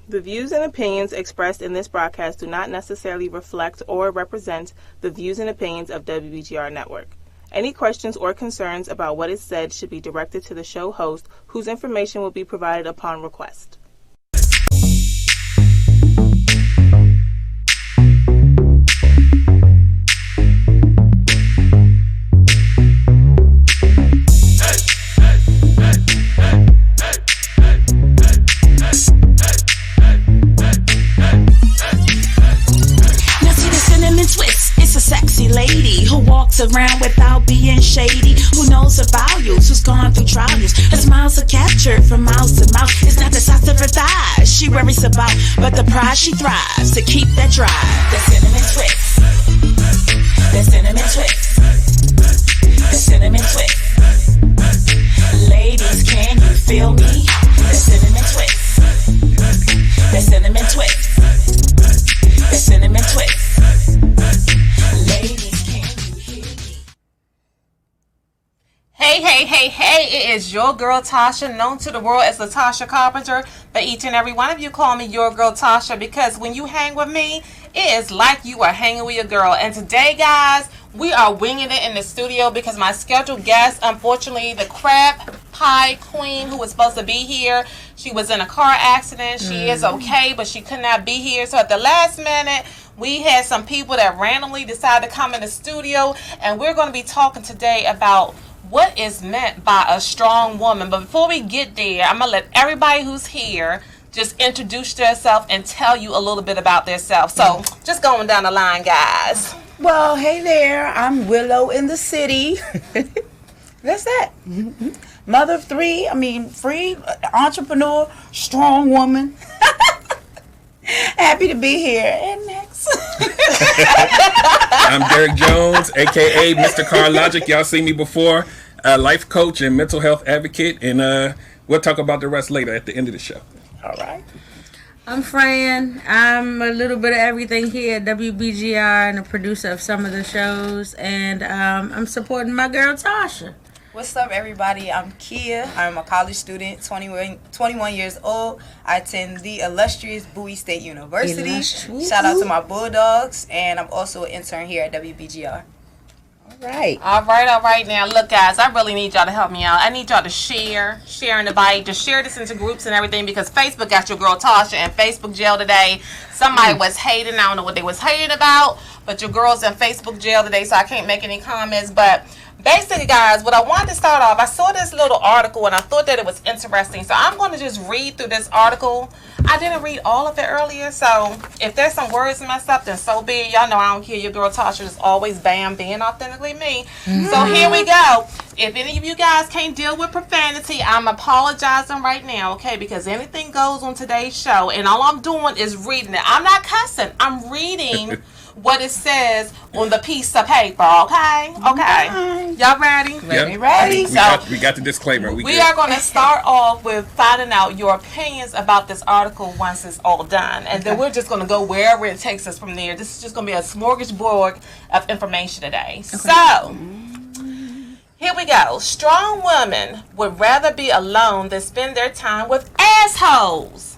The views and opinions expressed in this broadcast do not necessarily reflect or represent the views and opinions of WBGR Network. Any questions or concerns about what is said should be directed to the show host, whose information will be provided upon request. Lady who walks around without being shady, who knows her values, who's gone through trials. Her smiles are captured from mouth to mouth. It's not the size of her thighs she worries about, but the pride she thrives to keep that drive. That cinnamon twist. That cinnamon twist. That cinnamon twist. Ladies, can you feel me? That cinnamon twist. That cinnamon twist. That cinnamon twist. Hey, it is your girl Tasha, known to the world as Tasha Carpenter, but each and every one of you call me your girl Tasha because when you hang with me, it is like you are hanging with your girl. And today, guys, we are winging it in the studio because my scheduled guest, unfortunately, the crab pie queen who was supposed to be here, she was in a car accident. She is okay, but she could not be here. So at the last minute, we had some people that randomly decided to come in the studio, and we're going to be talking today about what is meant by a strong woman. But before we get there, I'm going to let everybody who's here just introduce themselves and tell you a little bit about themselves. So just going down the line, guys. Well, hey there. I'm Willow in the city. That's that. Mother of three. Free entrepreneur, strong woman. Happy to be here. And next. I'm Derek Jones, a.k.a. Mr. Car Logic. Y'all seen me before. Life coach and mental health advocate. And we'll talk about the rest later at the end of the show. All right. I'm Fran. I'm a little bit of everything here at WBGR and a producer of some of the shows. And I'm supporting my girl Tasha. What's up, everybody? I'm Kia. I'm a college student, 21 years old. I attend the illustrious Bowie State University. Shout out to my Bulldogs. And I'm also an intern here at WBGR. All right. All right. Now, look, guys, I really need y'all to help me out. I need y'all to share in the bite. Just share this into groups and everything because Facebook got your girl Tasha in Facebook jail today. Somebody was hating. I don't know what they was hating about, but your girl's in Facebook jail today, so I can't make any comments. But basically, guys, what I wanted to start off, I saw this little article and I thought that it was interesting. So I'm going to just read through this article. I didn't read all of it earlier, so if there's some words messed up, then so be it. Y'all know I don't care. Your girl Tasha is always being authentically me. So here we go. If any of you guys can't deal with profanity, I'm apologizing right now, okay? Because anything goes on today's show, and all I'm doing is reading it. I'm not cussing. I'm reading what it says on the piece of paper, okay? Okay. Y'all ready? Ready. We got the disclaimer. We are going to start off with finding out your opinions about this article once it's all done. And then we're just going to go wherever it takes us from there. This is just going to be a smorgasbord of information today. Okay. So, here we go. Strong women would rather be alone than spend their time with assholes.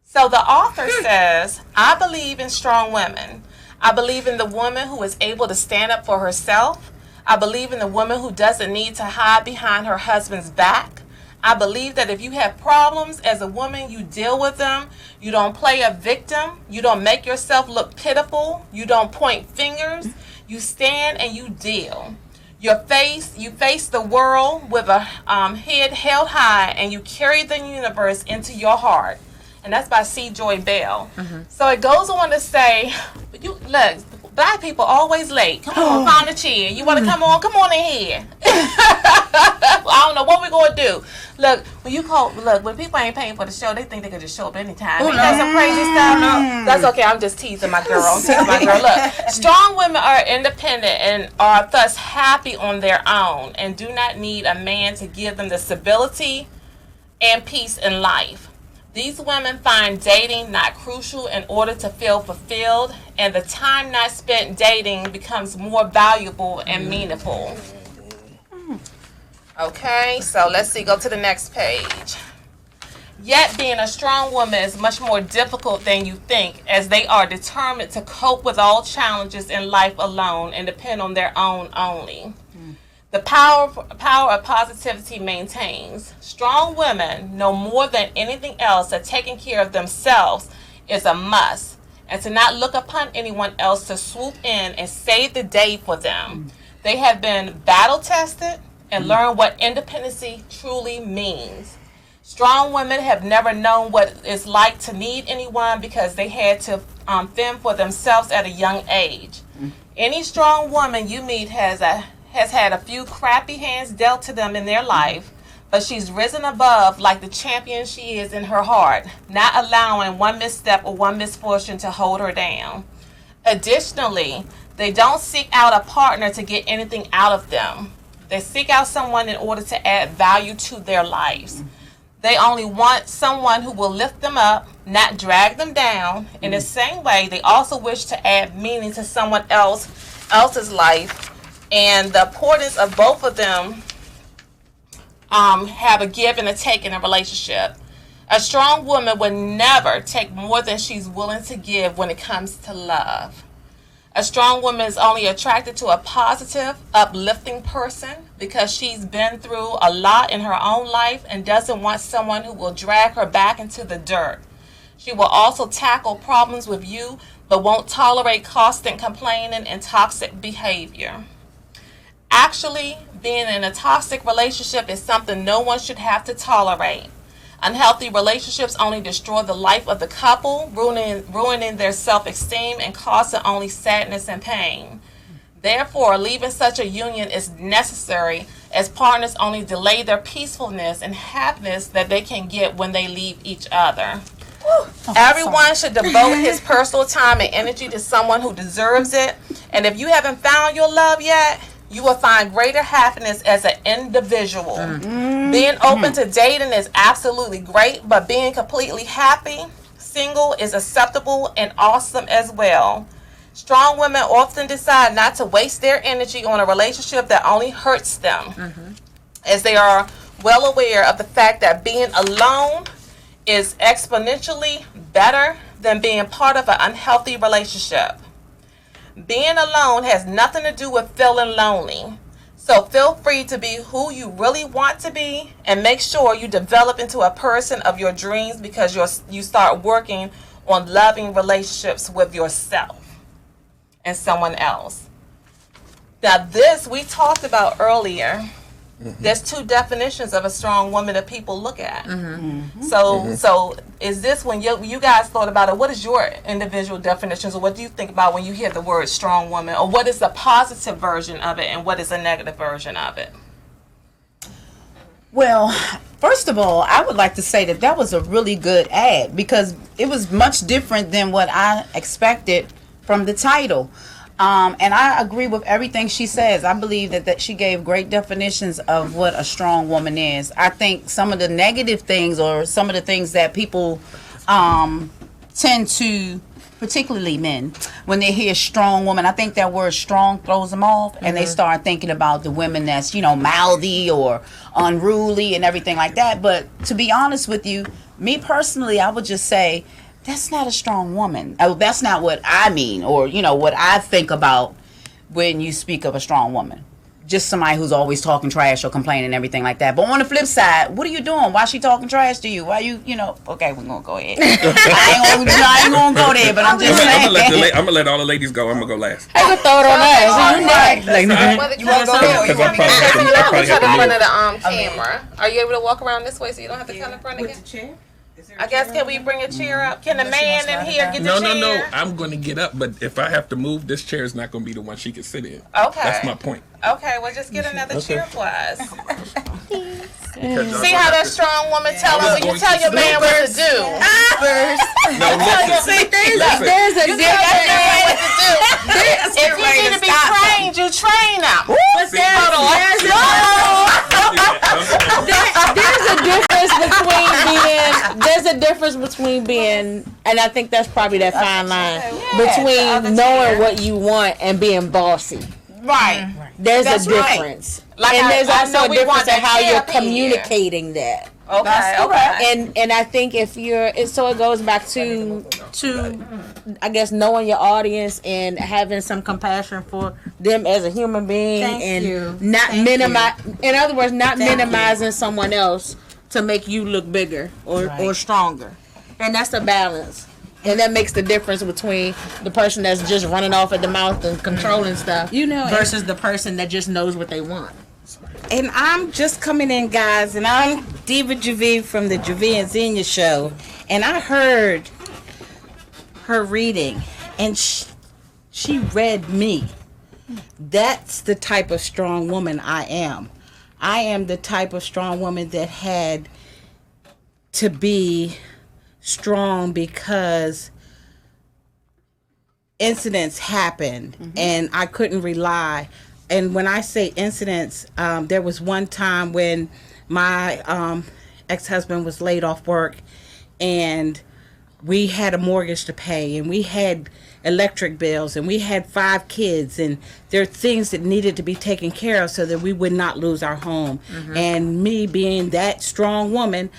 So the author says, I believe in strong women. I believe in the woman who is able to stand up for herself. I believe in the woman who doesn't need to hide behind her husband's back. I believe that if you have problems as a woman, you deal with them. You don't play a victim. You don't make yourself look pitiful. You don't point fingers. You stand and you deal. You face the world with a head held high, and you carry the universe into your heart. And that's by C. Joy Bell. So it goes on to say, you look, black people always late. Come on, find a chair. You want to come on? Come on in here. I don't know what we're going to do. Look, when people ain't paying for the show, they think they can just show up anytime. Ain't that some crazy stuff? No, that's okay. I'm just teasing my girl. Look, strong women are independent and are thus happy on their own and do not need a man to give them the stability and peace in life. These women find dating not crucial in order to feel fulfilled, and the time not spent dating becomes more valuable and meaningful. Okay, so let's see, go to the next page. Yet being a strong woman is much more difficult than you think, as they are determined to cope with all challenges in life alone and depend on their own only. The power of positivity maintains. Strong women know more than anything else that taking care of themselves is a must, and to not look upon anyone else to swoop in and save the day for them. They have been battle tested and learned what independency truly means. Strong women have never known what it's like to need anyone because they had to fend for themselves at a young age. Any strong woman you meet has had a few crappy hands dealt to them in their life, but she's risen above like the champion she is in her heart, not allowing one misstep or one misfortune to hold her down. Additionally, they don't seek out a partner to get anything out of them. They seek out someone in order to add value to their lives. They only want someone who will lift them up, not drag them down. In the same way, they also wish to add meaning to someone else's life. And the importance of both of them have a give and a take in a relationship. A strong woman would never take more than she's willing to give when it comes to love. A strong woman is only attracted to a positive, uplifting person because she's been through a lot in her own life and doesn't want someone who will drag her back into the dirt. She will also tackle problems with you, but won't tolerate constant complaining and toxic behavior. Actually, being in a toxic relationship is something no one should have to tolerate. Unhealthy relationships only destroy the life of the couple, ruining their self-esteem and causing only sadness and pain. Therefore, leaving such a union is necessary, as partners only delay their peacefulness and happiness that they can get when they leave each other. Everyone should devote his personal time and energy to someone who deserves it. And if you haven't found your love yet, you will find greater happiness as an individual. Being open to dating is absolutely great, but being completely happy, single is acceptable and awesome as well. Strong women often decide not to waste their energy on a relationship that only hurts them, as they are well aware of the fact that being alone is exponentially better than being part of an unhealthy relationship. Being alone has nothing to do with feeling lonely. So feel free to be who you really want to be, and make sure you develop into a person of your dreams because you start working on loving relationships with yourself and someone else. Now this we talked about earlier. There's two definitions of a strong woman that people look at. So is this when you guys thought about it? What is your individual definitions, or what do you think about when you hear the word strong woman, or what is the positive version of it and what is a negative version of it? Well, first of all, I would like to say that was a really good ad because it was much different than what I expected from the title. And I agree with everything she says. I believe that she gave great definitions of what a strong woman is. I think some of the negative things, or some of the things that people tend to, particularly men, when they hear strong woman, I think that word strong throws them off, and they start thinking about the women that's, mouthy or unruly and everything like that. But to be honest with you, me personally, I would just say, that's not a strong woman. That's not what I mean, or what I think about when you speak of a strong woman. Just somebody who's always talking trash or complaining and everything like that. But on the flip side, what are you doing? Why is she talking trash to you? Why okay, we're gonna go ahead. I ain't gonna go there, but I'm just saying. I'm gonna let all the ladies go. I'm gonna go last. I can throw it on us. You want to go there, or you want me to I probably have to in front move. of the camera. Are you able to walk around this way so you don't have to come in front again? the chair? I guess, can we bring a chair up? Can the man in here get the No, chair? no. I'm going to get up, but if I have to move, this chair is not going to be the one she can sit in. Okay. That's my point. Okay, well, just get another chair for us. Because See how that strong woman tell him when you tell your man what to do. No, listen. There's a difference. If he need to be trained, you train him. But there's a difference between being, and I think that's probably that fine line between knowing what you want and being bossy. Right. There's a difference. Like and there's I also know a we difference want in that how you're chair up in here. communicating that. Okay. And I think if so it goes back to I guess knowing your audience and having some compassion for them as a human being not in other words, not minimizing someone else to make you look bigger or stronger. And that's the balance. And that makes the difference between the person that's just running off at the mouth and controlling stuff, versus the person that just knows what they want. And I'm just coming in, guys, and I'm Diva Javi from the Javi and Xenia show, and I heard her reading, and she read me. That's the type of strong woman I am. I am the type of strong woman that had to be strong because incidents happened, and I couldn't rely. And when I say incidents, there was one time when my ex-husband was laid off work, and we had a mortgage to pay, and we had electric bills, and we had 5 kids, and there are things that needed to be taken care of so that we would not lose our home. And me being that strong woman,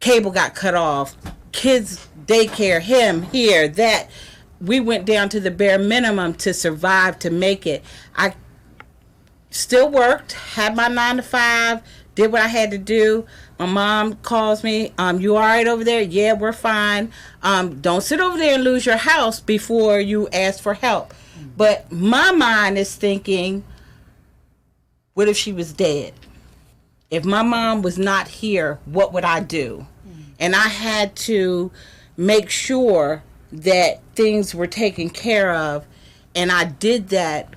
cable got cut off, kids daycare, him here, that. We went down to the bare minimum to survive, to make it. I still worked, had my 9 to 5, did what I had to do. My mom calls me, you all right over there? Yeah, we're fine. Don't sit over there and lose your house before you ask for help. But my mind is thinking, what if she was dead? If my mom was not here, what would I do? And I had to make sure that things were taken care of, and I did that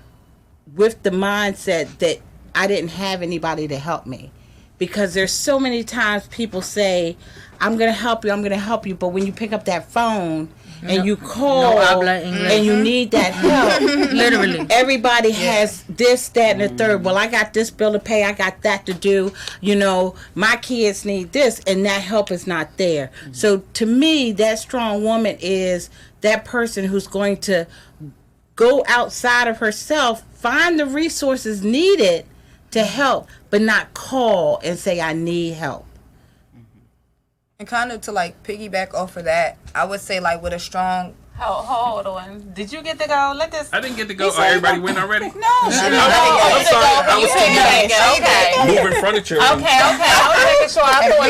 with the mindset that I didn't have anybody to help me, because there's so many times people say, I'm gonna help you, but when you pick up that phone and you call and you need that help, literally everybody has this, that, and the third. Well, I got this bill to pay, I got that to do, my kids need this, and that help is not there. So to me, that strong woman is that person who's going to go outside of herself, find the resources needed to help, but not call and say, I need help. And kind of to piggyback off of that, I would say with a strong. Hold on. Did you get to go? Let this. I didn't get to go. Oh, everybody went already? No. I'm sorry. I was thinking Okay. moving furniture. Okay. I was making sure I thought Go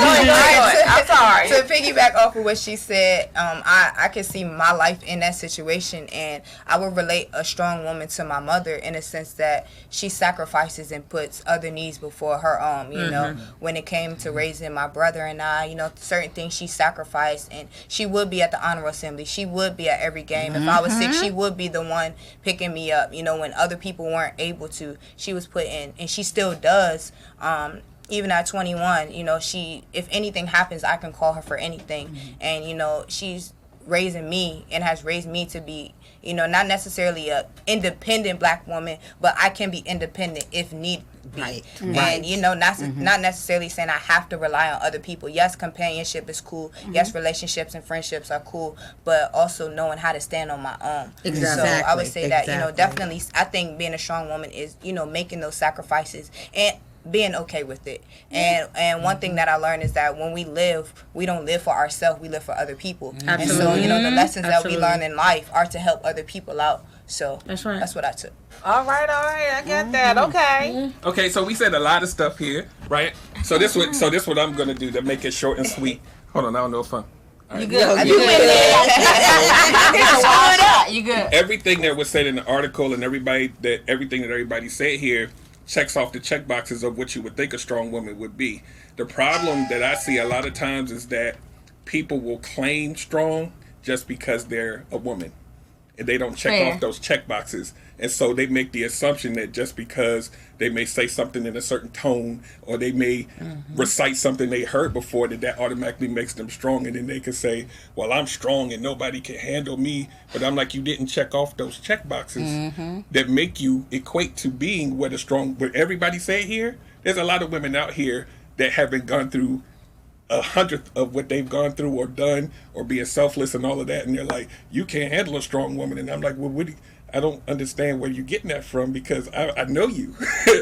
ahead. I'm sorry. To piggyback off of what she said, I could see my life in that situation, and I would relate a strong woman to my mother in a sense that she sacrifices and puts other needs before her own. You know, when it came to raising my brother and I, certain things she sacrificed, and she would be at the honor assembly, she would be at every game. If I was sick, she would be the one picking me up. When other people weren't able to, she was put in, and she still does. Even at 21, she, if anything happens, I can call her for anything. And she's raising me and has raised me to be, not necessarily a independent black woman, but I can be independent if need be. Right. And not necessarily saying I have to rely on other people. Yes, companionship is cool. Yes, relationships and friendships are cool, but also knowing how to stand on my own. Exactly. So I would say that definitely, I think being a strong woman is making those sacrifices and being okay with it. And one thing that I learned is that when we live, we don't live for ourselves, we live for other people. Absolutely. And so the lessons that we learn in life are to help other people out. So that's right. That's what I took. All right, I get that. Okay, so we said a lot of stuff here, right? So this what I'm gonna do to make it short and sweet. Hold on, I don't know if I'm. You good? You good? Everything that was said in the article and everything that everybody said here checks off the check boxes of what you would think a strong woman would be. The problem that I see a lot of times is that people will claim strong just because they're a woman, and they don't check off those check boxes. And so they make the assumption that just because they may say something in a certain tone, or they may recite something they heard before, that automatically makes them strong. And then they can say, well, I'm strong and nobody can handle me. But I'm like, you didn't check off those check boxes that make you equate to being what everybody say here. There's a lot of women out here that haven't gone through 100th of what they've gone through or done, or being selfless and all of that. And they're like, you can't handle a strong woman. And I'm like, well, I don't understand where you're getting that from, because I know you.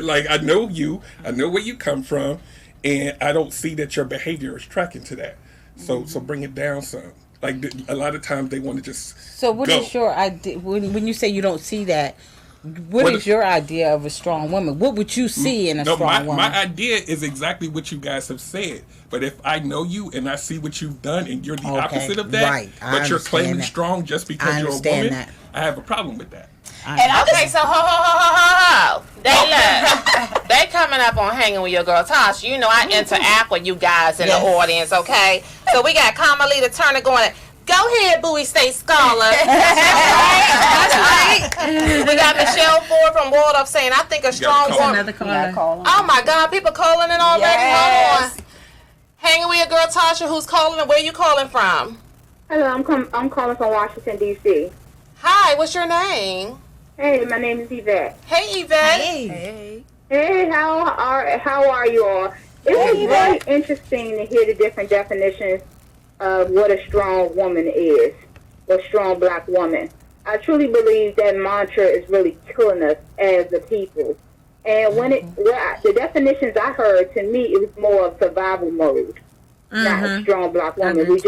Like, I know you. I know where you come from. And I don't see that your behavior is tracking to that. So bring it down some. Like, a lot of times they want to just So what go. is your idea, when you say you don't see that, what is your idea of a strong woman? What would you see in a strong woman? My idea is exactly what you guys have said. But if I know you and I see what you've done and you're the opposite of that, right. but you're claiming strong just because you're a woman, I have a problem with that. And okay, so ho. They coming up on Hanging with Your Girl Tasha. You know I interact with you guys in the audience, okay? So we got Carmelita Turner going, go ahead, Bowie State Scholar. That's right. We got Michelle Ford from Waldorf saying, I think a strong woman. Another caller. Oh my God, people calling in already. Hold on. Hanging with Your Girl Tasha, who's calling and where you calling from? Hello, I'm calling from Washington, D.C. Hi, what's your name? Hey, my name is Yvette. Hey, Yvette. Hey, how are you all? It was very interesting to hear the different definitions of what a strong woman is, a strong black woman. I truly believe that mantra is really killing us as a people. And the definitions I heard, to me, it was more of survival mode, not a strong black woman.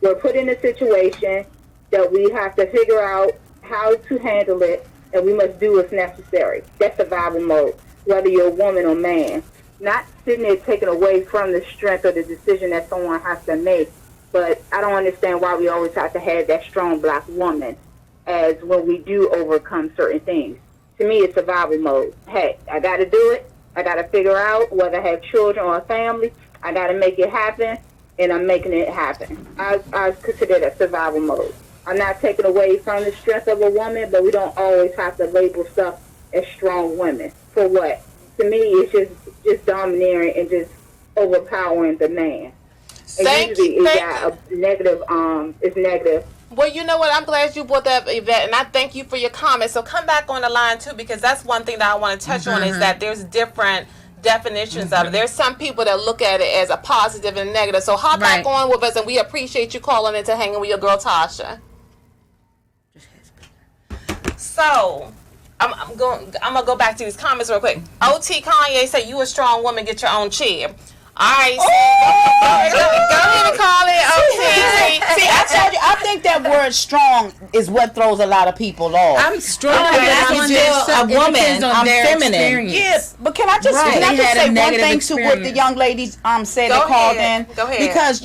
We're put in a situation that we have to figure out how to handle it, and we must do what's necessary. That's survival mode, whether you're a woman or man. Not sitting there taking away from the strength or the decision that someone has to make, but I don't understand why we always have to have that strong black woman as when we do overcome certain things. To me, it's survival mode. Hey, I got to do it. I got to figure out whether I have children or a family. I got to make it happen, and I'm making it happen. I consider that survival mode. I'm not taking away from the strength of a woman, but we don't always have to label stuff as strong women. For what? To me, it's just domineering and just overpowering the man. And usually it's got a negative, it's negative. Well, you know what? I'm glad you brought that up, Yvette, and I thank you for your comment. So come back on the line, too, because that's one thing that I want to touch on is that there's different definitions of it. There's some people that look at it as a positive and negative. So hop back on with us, and we appreciate you calling in to Hanging with Your Girl Tasha. So I'm gonna go back to these comments real quick. OT Kanye said, "You a strong woman, get your own chair." All right, go ahead and call it OT. See, I told you, I think that word "strong" is what throws a lot of people off. I'm strong, but I'm just a woman. I'm feminine. Yes, but can I just say one thing to what the young ladies said that called in? Go ahead. Because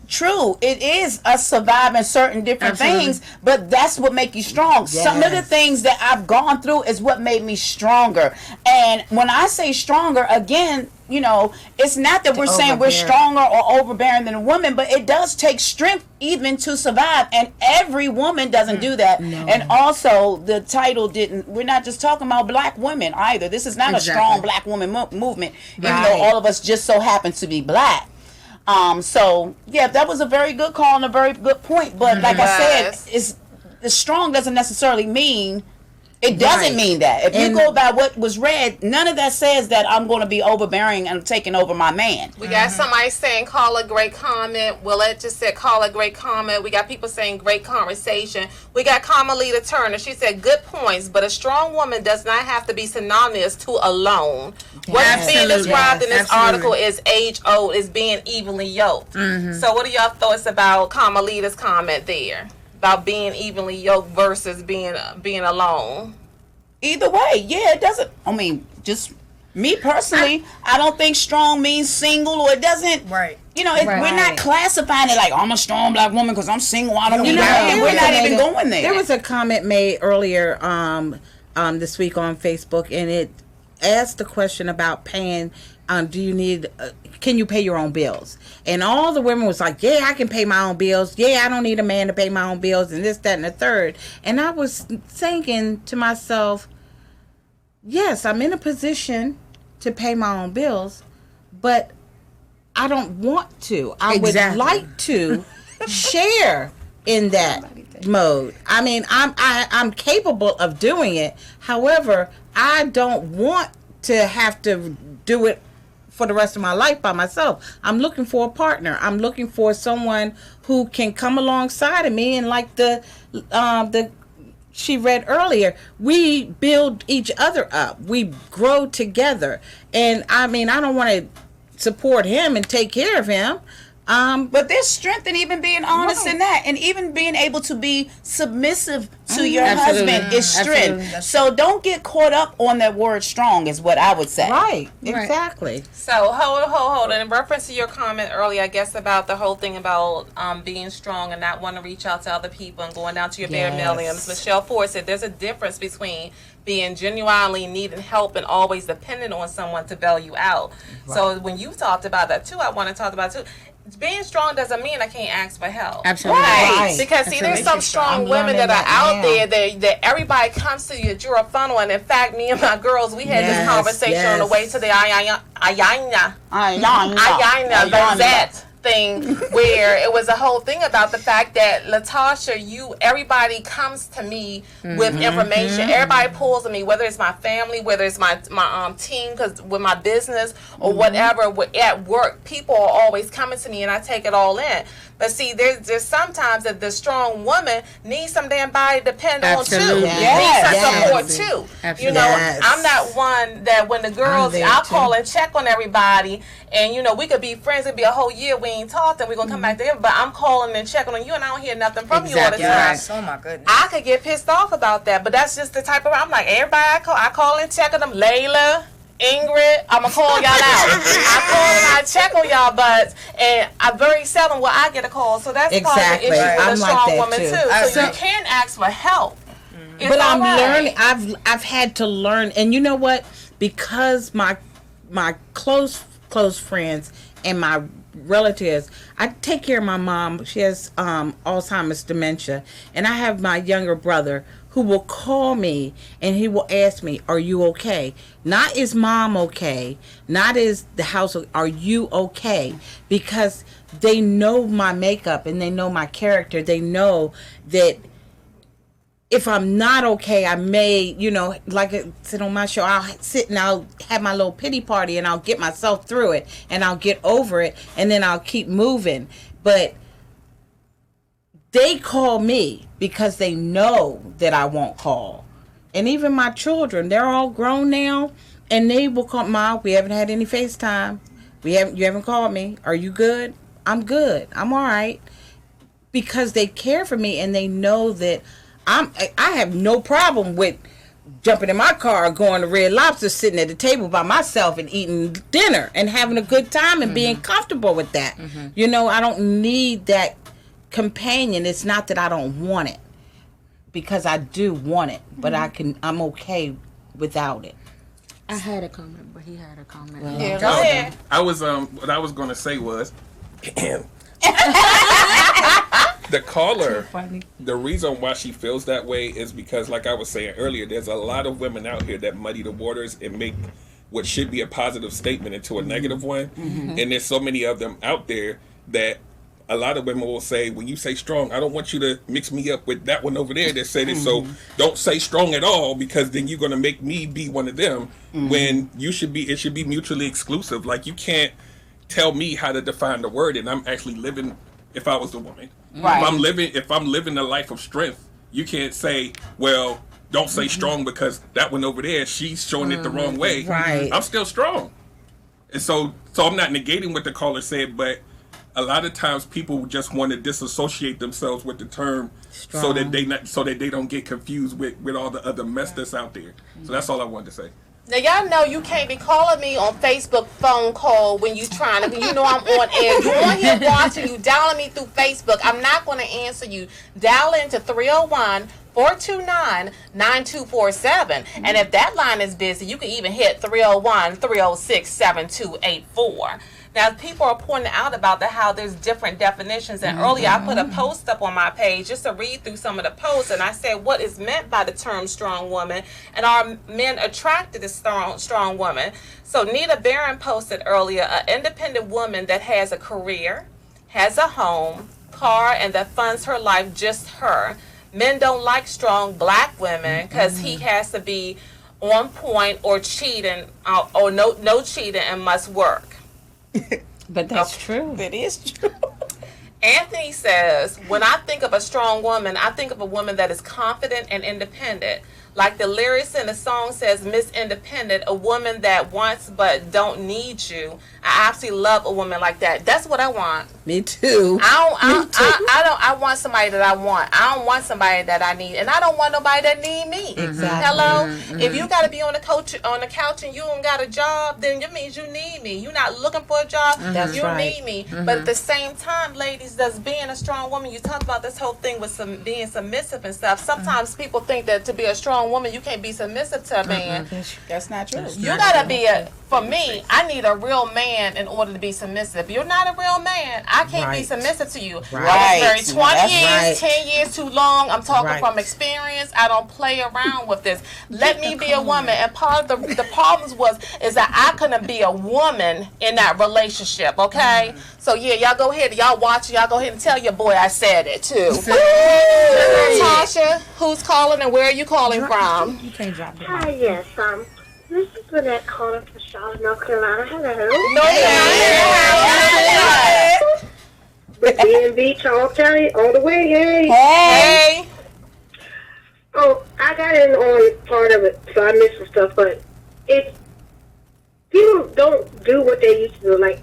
true, it is us surviving certain different things, but that's what make you strong. Yes. Some of the things that I've gone through is what made me stronger. And when I say stronger, again, you know, it's not that we're saying we're stronger or overbearing than a woman, but it does take strength even to survive. And every woman doesn't do that. No. And also, the title we're not just talking about black women either. This is not a strong black woman movement, even though all of us just so happen to be black. So, yeah, that was a very good call and a very good point. But like I said, the strong doesn't necessarily mean... It doesn't mean that. If you go by what was read, none of that says that I'm going to be overbearing and taking over my man. We got somebody saying, call a great comment. Willette just said, call a great comment. We got people saying, great conversation. We got Carmelita Turner. She said, good points, but a strong woman does not have to be synonymous to alone. What's being described in this article is age-old, is being evenly yoked. So what are your thoughts about Carmelita's comment there? About being evenly yoked versus being alone. Either way, yeah, it doesn't. I mean, just me personally, I don't think strong means single, or it doesn't. Right. You know, we're not classifying it like I'm a strong black woman because I'm single. I don't. We're not even going there. There was a comment made earlier this week on Facebook, and it asked the question about paying. Do you need? Can you pay your own bills? And all the women was like, yeah, I can pay my own bills. Yeah, I don't need a man to pay my own bills, and this, that, and the third. And I was thinking to myself, yes, I'm in a position to pay my own bills, but I don't want to. I would like to share in that mode. I mean, I'm capable of doing it. However, I don't want to have to do it for the rest of my life by myself. I'm looking for a partner. I'm looking for someone who can come alongside of me, and like the she read earlier, we build each other up. We grow together. And I mean, I don't want to support him and take care of him. But there's strength in even being honest in that, and even being able to be submissive to your husband is strength. Absolutely. So don't get caught up on that word strong, is what I would say. Right, exactly. So hold. In reference to your comment earlier, I guess about the whole thing about being strong and not wanting to reach out to other people and going down to your bare minimums. Michelle Ford said there's a difference between being genuinely needing help and always dependent on someone to bail you out. Right. So when you talked about that too, I want to talk about too. Being strong doesn't mean I can't ask for help. Absolutely. Right. Because see, there's some strong women that are out there that everybody comes to you. You're a funnel. And in fact, me and my girls, we had this conversation on the way to the Ayana Bazette thing, where it was a whole thing about the fact that Latasha, everybody comes to me with information. Everybody pulls on me, whether it's my family, whether it's my team, because with my business or whatever, at work, people are always coming to me, and I take it all in. But see, there's sometimes that the strong woman needs some damn body to depend on too. Needs some support too. Absolutely. You know, I'm not one that when the girls, I'll call and check on everybody, and you know, we could be friends. It'd be a whole year we ain't talked, and we're gonna come back together. But I'm calling and checking on you, and I don't hear nothing from you all the time. Yes. Oh my goodness. I could get pissed off about that, but that's just the type of. I'm like, everybody I call and check on them. Layla, Ingrid, I'm gonna call y'all out. I call and I check on y'all butts, and I very seldom will I get a call. So that's part of the issue with a strong woman too. So you can ask for help. But I'm learning. I've had to learn, and you know what? Because my close friends and my relatives, I take care of my mom. She has Alzheimer's dementia, and I have my younger brother who will call me and he will ask me, "Are you okay?" Not is mom okay? Not is the house. Are you okay? Because they know my makeup and they know my character. They know that if I'm not okay, I may, you know, like I said on my show, I'll sit and I'll have my little pity party and I'll get myself through it and I'll get over it and then I'll keep moving. But they call me because they know that I won't call. And even my children, they're all grown now, and they will call, "Ma, we haven't had any FaceTime. You haven't called me. Are you good?" "I'm good. I'm all right." Because they care for me and they know that I have no problem with jumping in my car, going to Red Lobster, sitting at the table by myself and eating dinner and having a good time and being comfortable with that. You know, I don't need that companion. It's not that I don't want it, because I do want it, but I'm okay without it. I had a comment, but he had a comment. Go ahead. I was what I was going to say was the caller, the reason why she feels that way is because, like I was saying earlier, there's a lot of women out here that muddy the waters and make what should be a positive statement into a negative one. And there's so many of them out there that a lot of women will say, when you say strong, I don't want you to mix me up with that one over there that said it. So don't say strong at all, because then you're going to make me be one of them, when it should be mutually exclusive. Like, you can't tell me how to define the word, and I'm actually living, if I was the woman. Right. If I'm living a life of strength, you can't say, well, don't say strong because that one over there, she's showing it the wrong way. Right. I'm still strong. And so I'm not negating what the caller said, but a lot of times people just want to disassociate themselves with the term strong, so that they don't get confused with all the other mess that's out there. So that's all I wanted to say. Now, y'all know you can't be calling me on Facebook phone call when you trying to, you know I'm on air. You on here watching, you dialing me through Facebook. I'm not going to answer you. Dial into 301-429-9247. And if that line is busy, you can even hit 301-306-7284. Now, people are pointing out about how there's different definitions. And earlier, I put a post up on my page just to read through some of the posts. And I said, what is meant by the term strong woman? And are men attracted to strong women? So Nita Barron posted earlier, an independent woman that has a career, has a home, car, and that funds her life just her. Men don't like strong black women because he has to be on point or cheating or no cheating and must work. But that's true. That is true. Anthony says, when I think of a strong woman, I think of a woman that is confident and independent. Like the lyrics in the song says, Miss Independent, a woman that wants but don't need you. I absolutely love a woman like that. That's what I want. Me too. I want somebody that I want. I don't want somebody that I need, and I don't want nobody that need me. Exactly. Hello. If you got to be on the couch and you don't got a job, then it means you need me. You're not looking for a job. That's you right. need me. But at the same time, ladies, that's being a strong woman. You talk about this whole thing with being submissive and stuff. Sometimes people think that to be a strong woman, you can't be submissive to a man. That's not true. You gotta be for me, I need a real man in order to be submissive. If you're not a real man, I can't be submissive to you. Right. I was married 20 years, right. 10 years too long. I'm talking Right. from experience. I don't play around with this. Let me be a woman. And part of the problems is that I couldn't be a woman in that relationship, okay? So yeah, y'all go ahead. Y'all watch. Y'all go ahead and tell your boy I said it too. Tasha, who's calling and where are you calling from? You can't drop it. Hi, yes. This is Lynette calling from Charlotte, North Carolina. Hello. With B&B, Charles County, all the way. Hey. Hey. Oh, I got in on part of it, so I missed some stuff. But people don't do what they used to do. Like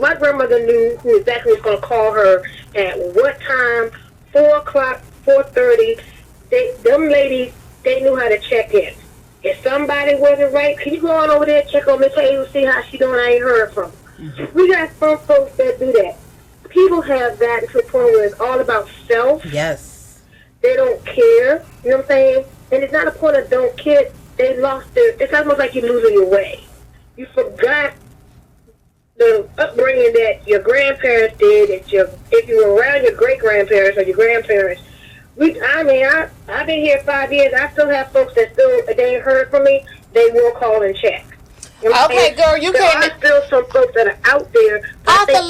my grandmother knew who exactly was going to call her at what time. 4:00, 4:30. Them ladies, they knew how to check in. If somebody wasn't right, can you go on over there and check on Miss Hazel, see how she doing? I ain't heard from her. We got some folks that do that. People have gotten to a point where it's all about self. Yes. They don't care. You know what I'm saying? And it's not a point of don't care. They lost it's almost like you're losing your way. You forgot the upbringing that your grandparents did. If you were around your great-grandparents or your grandparents, I've been here 5 years. I still have folks that they ain't heard from me. They will call and check. You know Okay, girl, you there came are still some folks that are out there. Arthur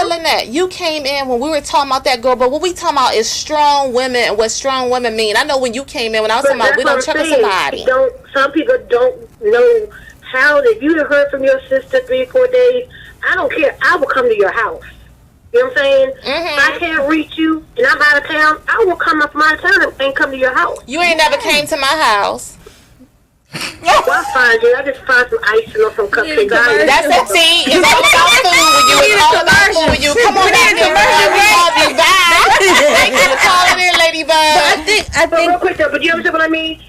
Lynette, you came in when we were talking about that, girl, but what we talking about is strong women and what strong women mean. I know when you came in, when I was talking about we don't check on somebody. Some people don't know how. If you heard from your sister 3-4 days, I don't care. I will come to your house. You know what I'm saying? If I can't reach you and I'm out of town, I will come up from out of town and come to your house. You ain't never came to my house. Well, I find you. I just find some icing or some cupcakes. That's it. See, it's all about food with you. It's all about food with you. Come on out here, girl. Thank you for calling in, Ladybug. I think. Real quick though, but you understand what I mean?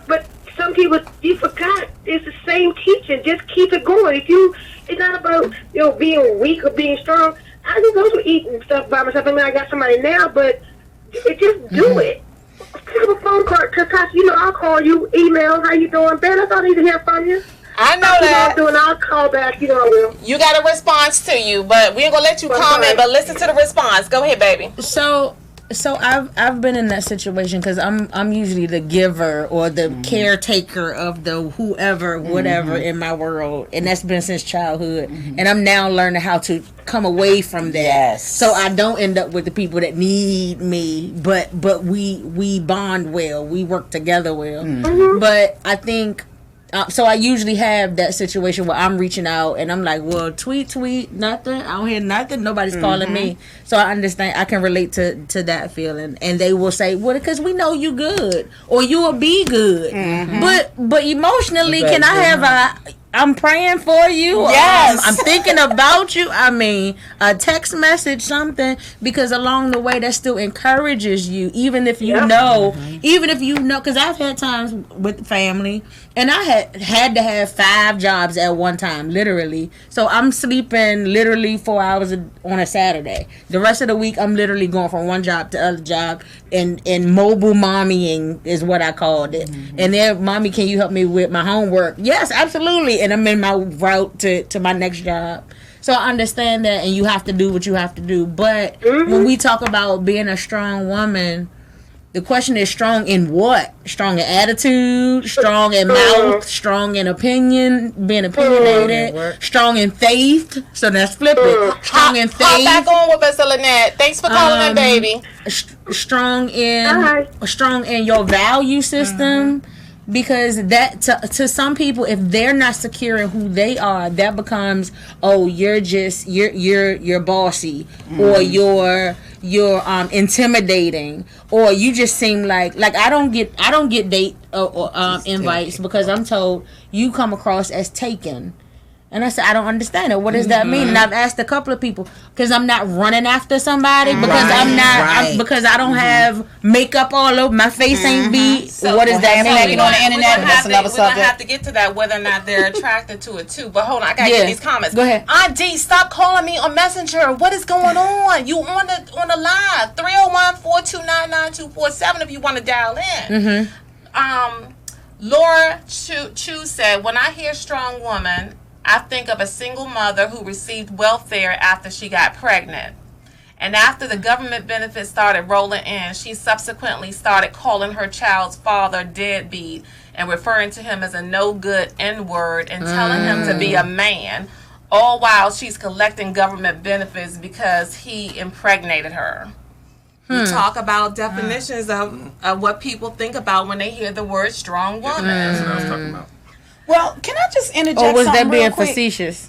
But some people, you forgot. It's the same teaching. Just keep it going. It's not about being weak or being strong. I just go to eating stuff by myself. I mean, I got somebody now, but just do it. Pick up a phone call to Tasha. I'll call you, email, how you doing? Ben, I thought I need to hear from you. I know that. I'll call back. I will. You got a response to you, but we ain't gonna let you comment. But listen to the response. Go ahead, baby. So I've been in that situation because I'm usually the giver or the caretaker of the whoever whatever in my world, and that's been since childhood. And I'm now learning how to come away from that. Yes. So I don't end up with the people that need me, but we bond well, we work together well. But I think. So I usually have that situation where I'm reaching out and I'm like, well, tweet, nothing. I don't hear nothing. Nobody's calling me. So I understand. I can relate to that feeling. And they will say, well, because we know you good or you will be good. But emotionally, can I have I'm praying for you. Yes. I'm thinking about you. I mean, a text message, something, because along the way that still encourages you, even if you know, because I've had times with family, and I had to have 5 jobs at one time, literally. So I'm sleeping literally 4 hours on a Saturday. The rest of the week, I'm literally going from one job to other job, and mobile mommying is what I called it. And then, mommy, can you help me with my homework? Yes, absolutely. And I'm in my route to my next job. So I understand that, and you have to do what you have to do. But when we talk about being a strong woman, the question is strong in what? Strong in attitude, strong in mouth, strong in opinion, being opinionated, strong in faith. So that's flip it. Strong in faith. Hop back on with us, Lynette. Thanks for calling in, baby. Strong in your value system. Because that to some people, if they're not secure in who they are, that becomes, oh, you're bossy, or you're intimidating, or you just seem like I don't get date or invites because I'm told you come across as taken. And I said, I don't understand it. What does that mean? And I've asked a couple of people, because I'm not running after somebody, because because I don't have makeup all over my face, ain't beat. So what does that mean? On the internet, that's another subject. We're gonna have to get to that, whether or not they're attracted to it too. But hold on, I gotta get these comments. Go ahead. Aunt D, stop calling me on Messenger. What is going on? You on the line? 301-429-9247 if you want to dial in. Laura Chu said, when I hear strong woman, I think of a single mother who received welfare after she got pregnant. And after the government benefits started rolling in, she subsequently started calling her child's father deadbeat and referring to him as a no-good N-word and telling him to be a man, all while she's collecting government benefits because he impregnated her. We talk about definitions of what people think about when they hear the word strong woman. That's what I was talking about. Well, can I just interject or was something that being real quick? Facetious?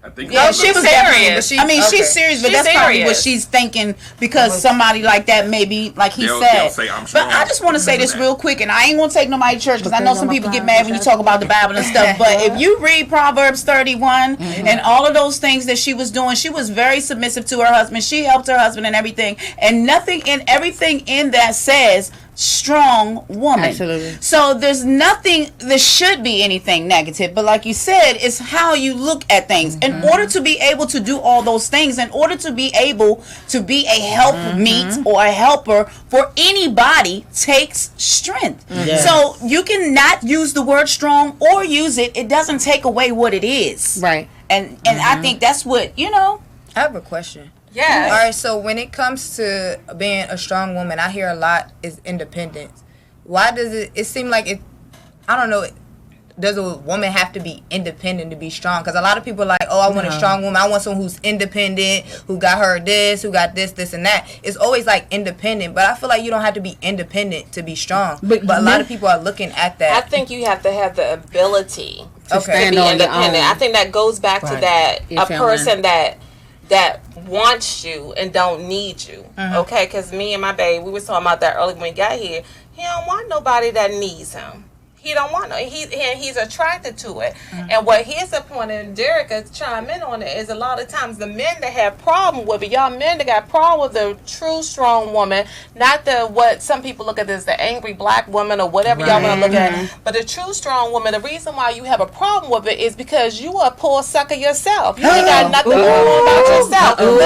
I think Yeah, she was serious. She's serious, but that's probably what she's thinking, because somebody like that, maybe, like he said. They'll say, I'm but strong. I just want to say this real quick, and I ain't going to take nobody to church, because I know some people get mad when you talk about the Bible and stuff, but if you read Proverbs 31 and all of those things that she was doing, she was very submissive to her husband. She helped her husband and everything, and everything in that says strong woman. Absolutely. So there should be anything negative, but like you said, it's how you look at things. In order to be able to do all those things, in order to be able to be a helpmeet or a helper for anybody, takes strength. So you can not use the word strong or use it. It doesn't take away what it is. Right. And I think that's what, I have a question. Yes. All right, so when it comes to being a strong woman, I hear a lot is independence. Why does it seem like it, I don't know, does a woman have to be independent to be strong? Because a lot of people are like, oh, I want a strong woman. I want someone who's independent, who got her this, who got this, and that. It's always like independent, but I feel like you don't have to be independent to be strong. But a lot of people are looking at that. I think you have to have the ability to to be independent. I think that goes back to that, a person that wants you and don't need you. Okay, because me and my baby, we was talking about that earlier when we got here. He don't want nobody that needs him. He don't want no. He's attracted to it. And what here's the point, and Derek has chimed in on it, is a lot of times the men that have problem with it, y'all men that got problem with the true strong woman, not the what some people look at as the angry black woman or whatever y'all want to look at, but the true strong woman. The reason why you have a problem with it is because you a poor sucker yourself. You ain't got nothing going on about yourself. And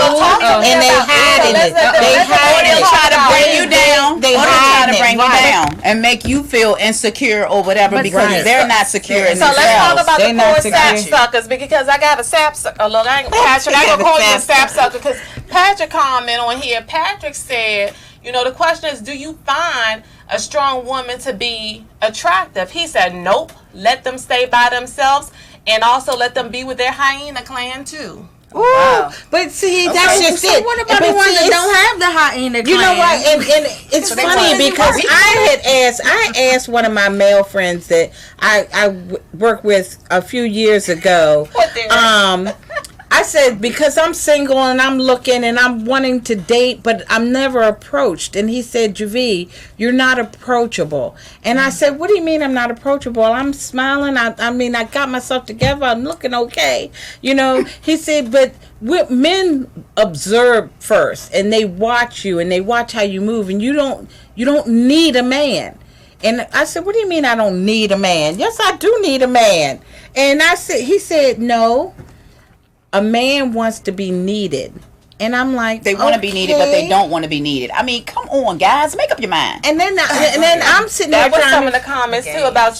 they hiding it. They'll try to bring you down. They try to bring you down and make you feel insecure or whatever, because they're not secure in themselves. So let's talk about the poor sap suckers, because I got a sap sucker. Look, Patrick, I ain't gonna call you a sap sucker because Patrick comment on here. Patrick said, the question is, do you find a strong woman to be attractive? He said, nope. Let them stay by themselves, and also let them be with their hyena clan too. Ooh, wow. But see, that's just it. What about the ones that don't have the hyena clan? You know what? And it's funny because I asked one of my male friends that I worked with a few years ago. I said, because I'm single and I'm looking and I'm wanting to date, but I'm never approached. And he said, Javi, you're not approachable. And I said, what do you mean I'm not approachable? I'm smiling. I mean, I got myself together. I'm looking okay. He said, but men observe first and they watch you and they watch how you move, and you don't need a man. And I said, what do you mean I don't need a man? Yes, I do need a man. And he said, no. A man wants to be needed. And I'm like, they want to be needed, but they don't want to be needed. I mean, come on, guys, make up your mind. And then I'm sitting there. That was some of the comments too about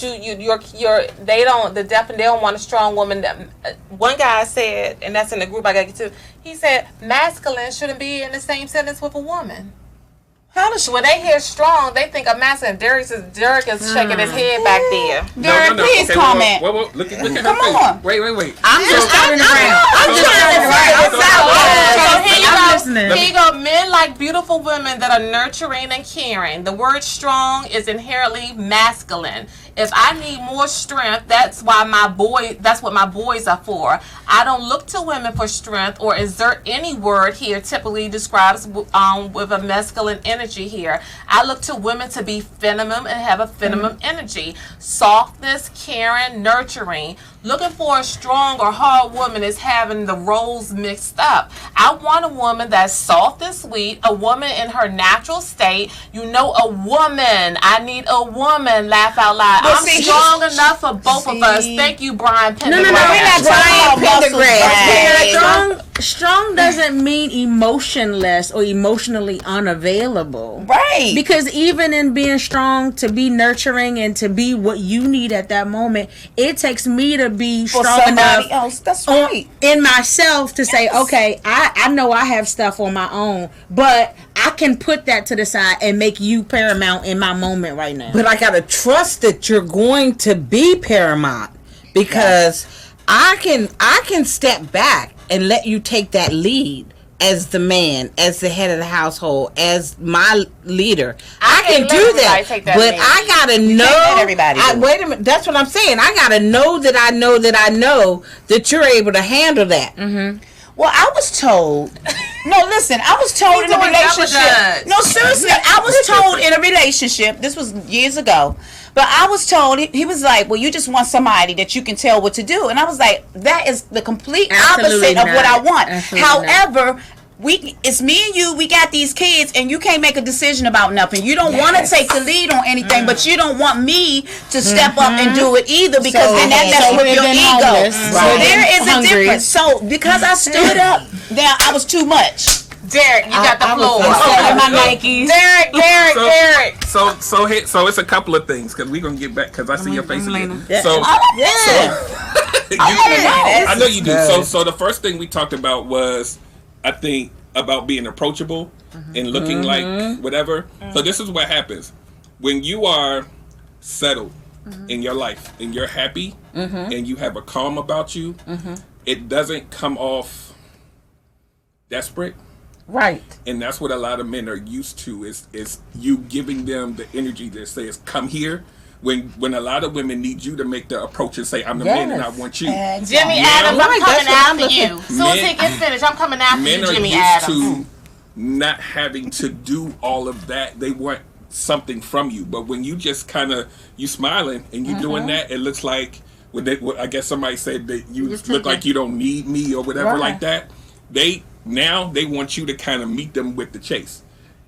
they don't want a strong woman. One guy said, and that's in the group I got to. He said masculine shouldn't be in the same sentence with a woman. When they hear strong, they think of masculine. Derek is shaking his head back there. Derek, please comment. Wait, look at her face. Come on. Wait. I'm just turning around. I'm listening. Here you go. Men like beautiful women that are nurturing and caring. The word strong is inherently masculine. If I need more strength, that's what my boys are for. I don't look to women for strength or exert any word here typically describes with a masculine energy here. I look to women to be feminine and have a feminine energy. Softness, caring, nurturing. Looking for a strong or hard woman is having the roles mixed up. I want a woman that's soft and sweet, a woman in her natural state. You know, a woman. I need a woman. Laugh out loud. I'm strong enough for both of us. Thank you, Brian Pendergrass. No, we're not Brian Pendergrass. Strong doesn't mean emotionless or emotionally unavailable. Right. Because even in being strong, to be nurturing and to be what you need at that moment, it takes me to be For strong somebody enough else. That's right. in myself to say, okay, I know I have stuff on my own, but I can put that to the side and make you paramount in my moment right now. But I gotta trust that you're going to be paramount, because I can step back and let you take that lead as the man, as the head of the household, as my leader. I can do that, but I gotta know. Everybody. Wait a minute. That's what I'm saying. I gotta know that I know that I know that you're able to handle that. Mm-hmm. Well, I was told. No, listen. I was told in a relationship. No, seriously. I was told in a relationship. This was years ago. But I was told, he was like, well, you just want somebody that you can tell what to do. And I was like, that is the complete opposite of what I want. However, it's me and you, we got these kids, and you can't make a decision about nothing. You don't want to take the lead on anything, but you don't want me to step up and do it either, because then that's with your ego. So there is a difference. So because I stood up, now I was too much. Derek, you got the floor. My Nikes. Derek. So it's a couple of things, because we're gonna get back, because I see your face again. I know you do. So the first thing we talked about was, I think, about being approachable and looking like whatever. So this is what happens when you are settled in your life and you're happy and you have a calm about you. It doesn't come off desperate. Right. And that's what a lot of men are used to, is you giving them the energy that says, come here. When a lot of women need you to make the approach and say, I'm the man and I want you. Jimmy Adams, I'm coming after you. Soon as he gets finished, I'm coming after you, Jimmy Adams. Men are used to not having to do all of that. They want something from you. But when you just kind of, you smiling and you doing that, it looks like, I guess somebody said that you look like you don't need me or whatever like that. Now they want you to kind of meet them with the chase.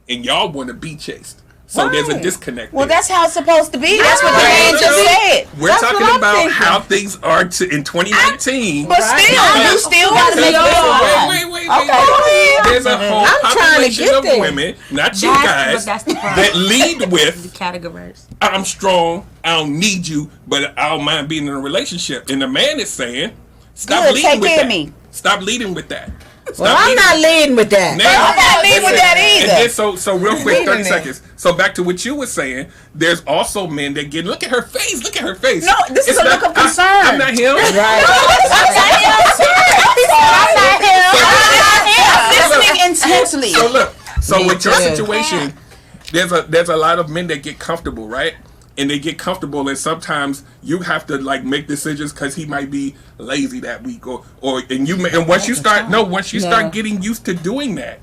And y'all want to be chased. So there's a disconnect. Well, there. that's how it's supposed to be. That's what the man just said. We're talking about how things are in 2019. But still, you still got to make it. Wait. Okay. There's a whole population of women, not you guys, that lead with categories. I'm strong, I don't need you, but I don't mind being in a relationship. And the man is saying, stop leading with that. Stop leading with that. Well, I'm not leading with that. Now, I'm not leading with that either. And then, so real quick, 30 seconds. So back to what you were saying. There's also men that look at her face. Look at her face. No, this is a look of concern. I'm not him. Right. I'm listening intensely. So look. So with your situation, there's a lot of men that get comfortable, right? And they get comfortable, and sometimes you have to like make decisions because he might be lazy that week, and once you start getting used to doing that,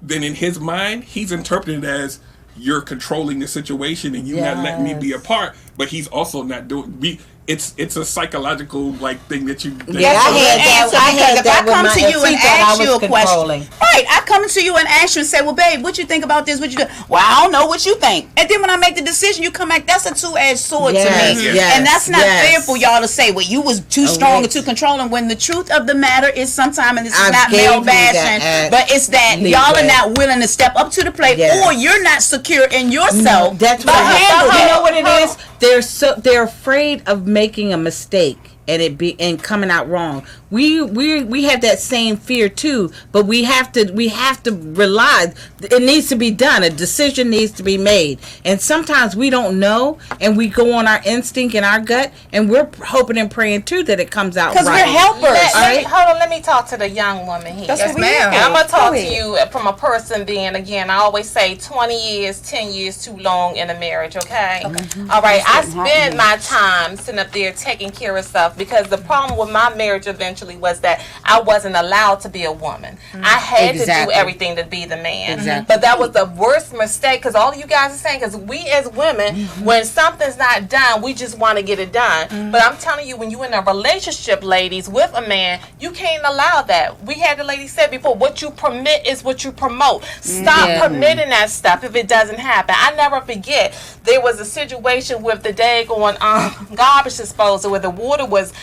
then in his mind he's interpreted as you're controlling the situation and you're not letting me be a part, but he's also not doing. It's a psychological like thing that you. I had that. If I come to you and ask you a question, right? I come to you and ask you and say, "Well, babe, what you think about this? What you do?" Well, I don't know what you think. And then when I make the decision, you come back. That's a two-edged sword to me, and that's not fair for y'all to say, "Well, you was too strong or too controlling." When the truth of the matter is, sometimes, and this is not male bashing, but it's that y'all are not willing to step up to the plate, or you're not secure in yourself. That's what you know what it is. They're afraid of making a mistake and coming out wrong. we have that same fear too, but we have to realize it needs to be done. A decision needs to be made, and sometimes we don't know, and we go on our instinct and our gut, and we're hoping and praying too that it comes out right. Because we're helpers. Hold on, let me talk to the young woman here. Yes, ma'am. I'm gonna talk to you from a person being, again, I always say 20 years, 10 years too long in a marriage. Okay. All right. I spend my time sitting up there taking care of stuff, because the problem with my marriage eventually was that I wasn't allowed to be a woman. I had to do everything to be the man. But that was the worst mistake, because all of you guys are saying, because we as women, when something's not done, we just want to get it done. But I'm telling you, when you're in a relationship, ladies, with a man, you can't allow that. We had the lady said before, what you permit is what you promote. Stop permitting that stuff if it doesn't happen. I never forget, there was a situation with the daggone garbage disposal where the water was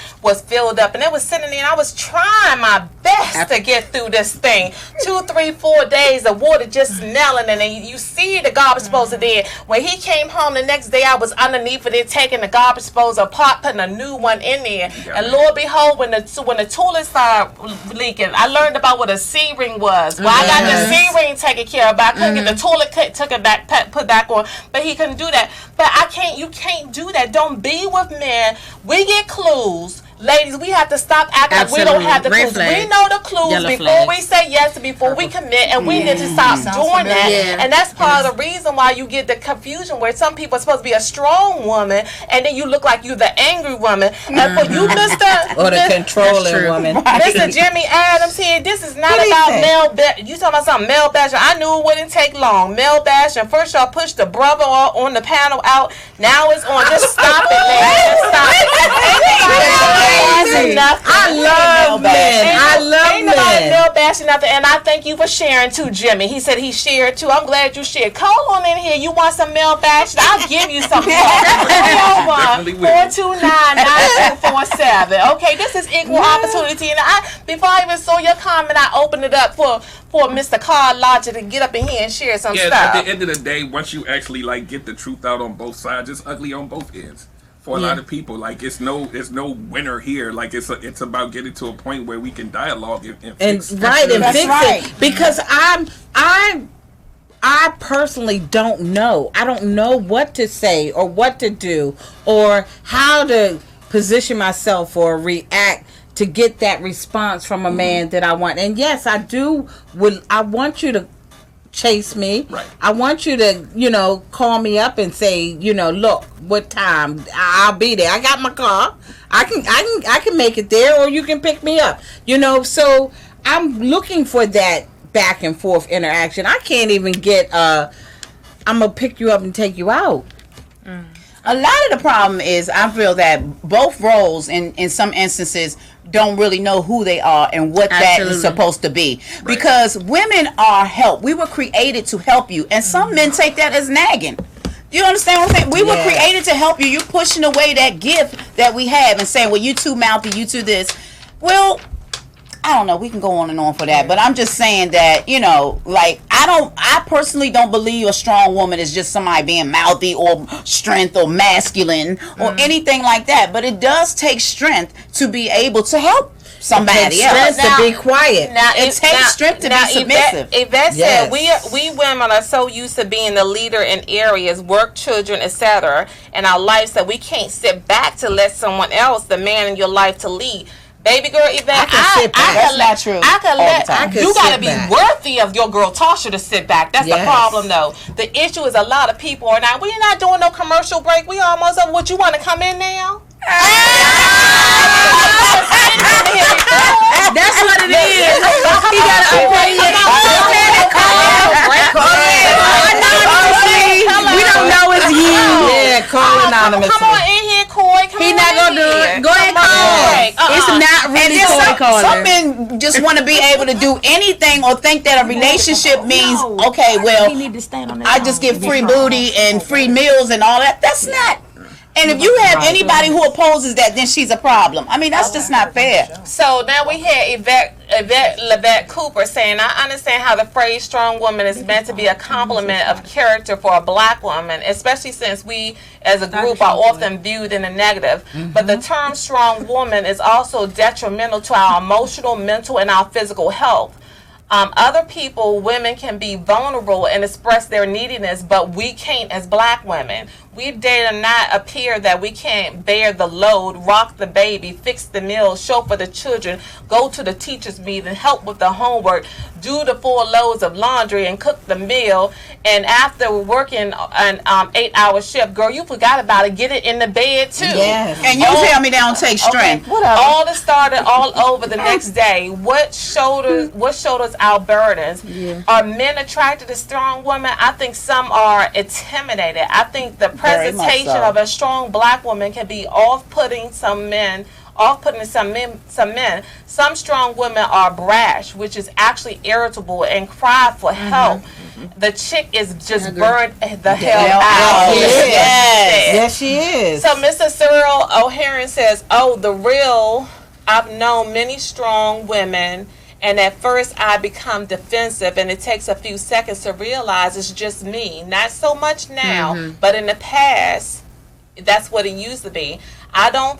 filled up, and it was sitting there, and I was trying my best to get through this thing. 2, 3, 4 days, the water just smelling, and then you see the garbage disposal there. When he came home the next day, I was underneath of it taking the garbage disposal apart, putting a new one in there. And Lord behold, when the toilet started leaking, I learned about what a C-ring was. Well, I got the C-ring taken care of, but I couldn't get the toilet took it back, put back on. But he couldn't do that. But you can't do that. Don't be with men. We get clues. Ladies, we have to stop acting like we don't have the clues. We know the clues before we say yes, before we commit, and we need to stop doing that. And that's part of the reason why you get the confusion where some people are supposed to be a strong woman, and then you look like you're the angry woman. And for you, or the controlling woman, Mr. Jimmy Adams here, this is not about male bashing. You talking about something male bashing? I knew it wouldn't take long. Male bashing. First, y'all pushed the brother on the panel out. Now it's on. Just stop it, ladies. Just stop it. I love men. Ain't nobody male bashing nothing, and I thank you for sharing too, Jimmy. He said he shared too. I'm glad you shared. Call on in here. You want some male bashing? I'll give you some. 301-429-9247. Okay, this is equal opportunity, and before I even saw your comment, I opened it up for Mr. Carl Lodger to get up in here and share some stuff. At the end of the day, once you actually get the truth out on both sides, it's ugly on both ends. For a lot of people, there's no winner here. It's about getting to a point where we can dialogue and fix it. It. Because I personally don't know. I don't know what to say or what to do or how to position myself or react to get that response from a man that I want. And yes, I do. I want you to chase me. Right. I want you to, call me up and say, look, what time? I'll be there. I got my car. I can make it there, or you can pick me up. So I'm looking for that back and forth interaction. I can't even get I'm gonna pick you up and take you out. A lot of the problem is I feel that both roles in some instances don't really know who they are and what that is supposed to be. Right. Because women are help. We were created to help you. And some men take that as nagging. You understand what I'm saying? We were created to help you. You're pushing away that gift that we have and saying, well, you too mouthy, you too this. Well, I don't know. We can go on and on for that. But I'm just saying that, I personally don't believe a strong woman is just somebody being mouthy or strength or masculine or anything like that. But it does take strength to be able to help somebody else. To be quiet. Now, it takes strength to be submissive. Yvette said we women are so used to being the leader in areas, work, children, etc. in our lives that we can't sit back to let someone else, the man in your life, to lead. Baby girl, Yvette, that's not true. You gotta be worthy of your girl Tasha to sit back. That's the problem, though. The issue is a lot of people are not. We're not doing no commercial break. We almost up. What, you want to come in now? That's what it is. He got to upgrade it. We don't know it's you. Yeah, call anonymous. Come on in here, Coy. He's not gonna do it. Go ahead, call. It's not really Coy calling. Some men just want to be able to do anything or think that a relationship means okay. Well, I just get free booty and free meals and all that. That's not. And if you have anybody who opposes that, then she's a problem. I mean, that's just not fair. So now we had Yvette Levette Cooper saying, I understand how the phrase strong woman is meant to be a compliment of character for a black woman, especially since we as a group are often viewed in the negative. But the term strong woman is also detrimental to our emotional, mental, and our physical health. Other people, women, can be vulnerable and express their neediness, but we can't as black women. We dare not appear that we can't bear the load, rock the baby, fix the meal, chauffeur the children, go to the teacher's meeting, help with the homework, do the 4 loads of laundry and cook the meal. And after working an 8-hour shift, girl, you forgot about it. Get it in the bed too. Yes. And you tell me they don't take strength. Okay. All this started all over the next day. What shoulders our burdens? Yeah. Are men attracted to strong women? I think some are intimidated. I think the presentation of a strong black woman can be off-putting some men. Some strong women are brash, which is actually irritable and cry for help. The chick is just burned the hell out. Yes, she is. So Mr. Cyril O'Haron says, I've known many strong women, and at first I become defensive, and it takes a few seconds to realize it's just me. Not so much now, but in the past, that's what it used to be. I don't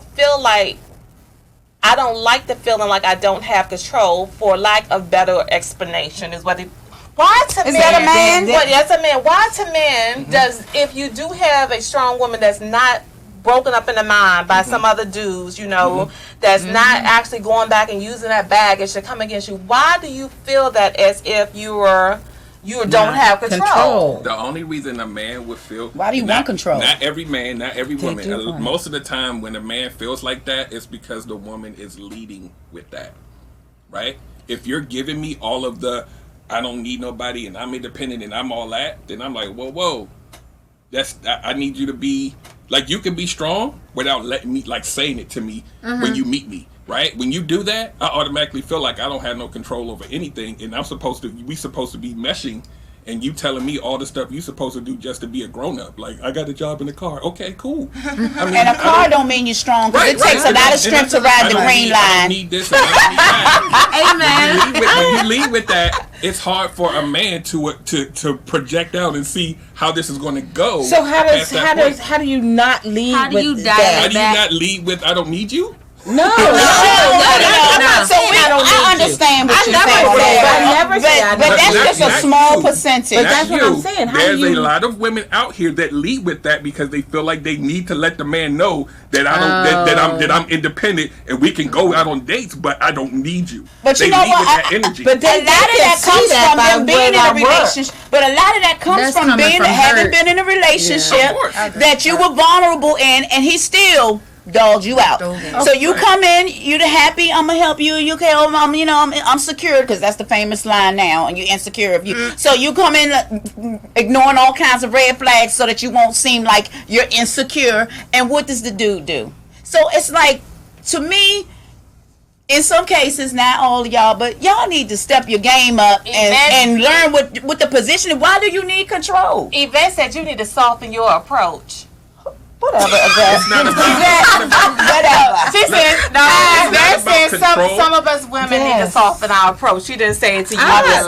like the feeling like I don't have control, for lack of better explanation, is what it. Why to men? Is that a man? Yes, a man. Why to men does, if you do have a strong woman that's not broken up in the mind by some other dudes, that's not actually going back and using that baggage to come against you, why do you feel that as if you don't have control? The only reason a man would feel... Why do you want control? Not every man, not every woman. Most of the time when a man feels like that, it's because the woman is leading with that, right? If you're giving me all of the, I don't need nobody and I'm independent and I'm all that, then I'm like, whoa. I need you to be... Like, you can be strong without letting me, like, saying it to me when you meet me, right? When you do that, I automatically feel like I don't have no control over anything, and we supposed to be meshing, and you telling me all the stuff you supposed to do just to be a grown-up. Like, I got a job in the car. Okay, cool. And a car don't mean you're strong, because it takes a lot of strength to ride the green line. I need this and I need that. When you lead with that, it's hard for a man to project out and see how this is going to go. So how do you not lead with that? How do you not lead with I don't need you? No. So I understand what you're saying. I never say but that's just a small percentage. But that's what I'm saying. There's a lot of women out here that lead with that because they feel like they need to let the man know that I'm independent and we can go out on dates, but I don't need you. But you know what? But a lot of that comes from them being in a relationship. But a lot of that comes from having been in a relationship that you were vulnerable in, and he still dogged you out. So you come in, you're happy, I'm gonna help you. You okay? I'm secure, because that's the famous line now. And you're insecure if you. So you come in ignoring all kinds of red flags so that you won't seem like you're insecure. And what does the dude do? So it's like, to me, in some cases, not all of y'all, but y'all need to step your game up and learn what the position. Why do you need control? Yvette said you need to soften your approach. Whatever. She said, Yvette said some of us women need to soften our approach. She didn't say it to you. It's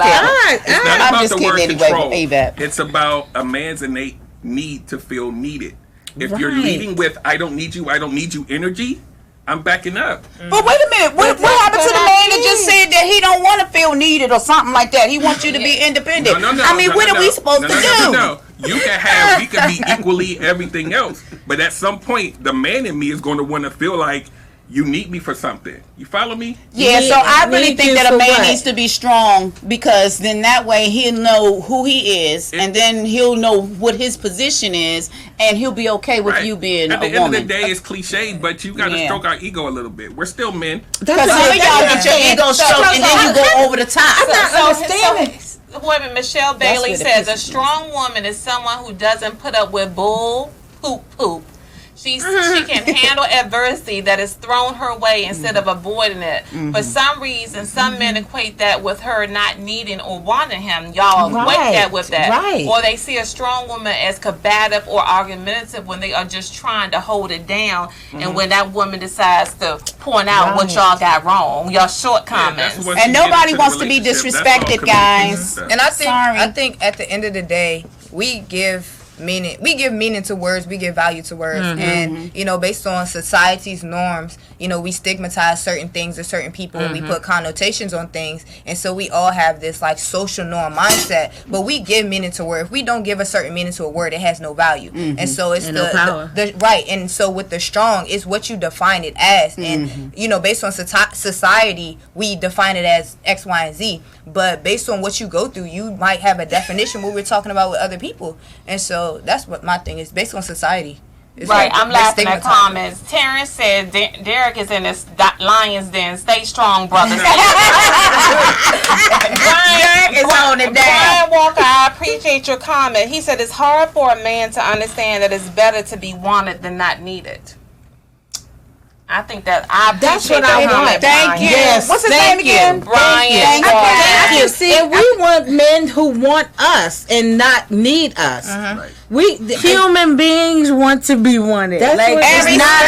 not about the word control. It's about a man's innate need to feel needed. If you're leading with I don't need you energy, I'm backing up. But wait a minute. What happened to the man that just said that he don't want to feel needed or something like that? He wants you to be independent. No, what are we supposed to do? No. We can be equally everything else. But at some point, the man in me is going to want to feel like you need me for something. You follow me? Yeah, so I really think that a man needs to be strong, because then that way he'll know who he is, and then he'll know what his position is, and he'll be okay with you being a woman. At the end of the day, it's cliche, but you got to stroke our ego a little bit. We're still men. Because some of y'all get your ego stroked, and then you go over the top. I'm not understanding. Woman, Michelle Bailey says a strong woman is someone who doesn't put up with bull poop. She can handle adversity that is thrown her way instead of avoiding it. For some reason, some men equate that with her not needing or wanting him. Y'all equate that with that. Right. Or they see a strong woman as combative or argumentative when they are just trying to hold it down. And when that woman decides to point out what y'all got wrong, y'all shortcomings. Yeah, And nobody wants to be disrespected, guys. And I think at the end of the day, we give meaning to words, we give value to words. And based on society's norms, we stigmatize certain things or certain people, and we put connotations on things, and so we all have this like social norm mindset, but we give meaning to words. If we don't give a certain meaning to a word, it has no value. And so it's no power. the right. And so with the strong, it's what you define it as. And based on society, we define it as X, Y, and Z, but based on what you go through, you might have a definition what we're talking about with other people. And so that's what my thing is, based on society. It's right, like I'm laughing at comments. Terrence said Derek is in his lion's den. Stay strong, brothers. Derek is on it down. Brian Walker, I appreciate your comment. He said it's hard for a man to understand that it's better to be wanted than not needed. I think that That's what I want. Thank you. Yes. What's his name again? Brian. Thank you. See, and we want men who want us and not need us. Right. Human beings want to be wanted. That's like, what it's not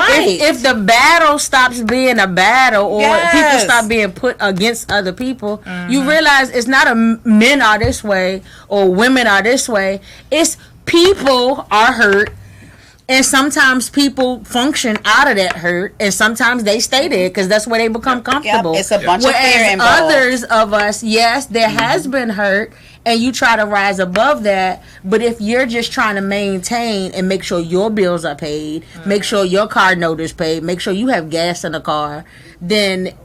right. if the battle stops being a battle, or people stop being put against other people, you realize it's not a men are this way or women are this way. It's people are hurt. And sometimes people function out of that hurt, and sometimes they stay there because that's where they become comfortable. It's a bunch of fear involved. Others of us, yes, there has been hurt, and you try to rise above that. But if you're just trying to maintain and make sure your bills are paid, make sure your car note is paid, make sure you have gas in the car, then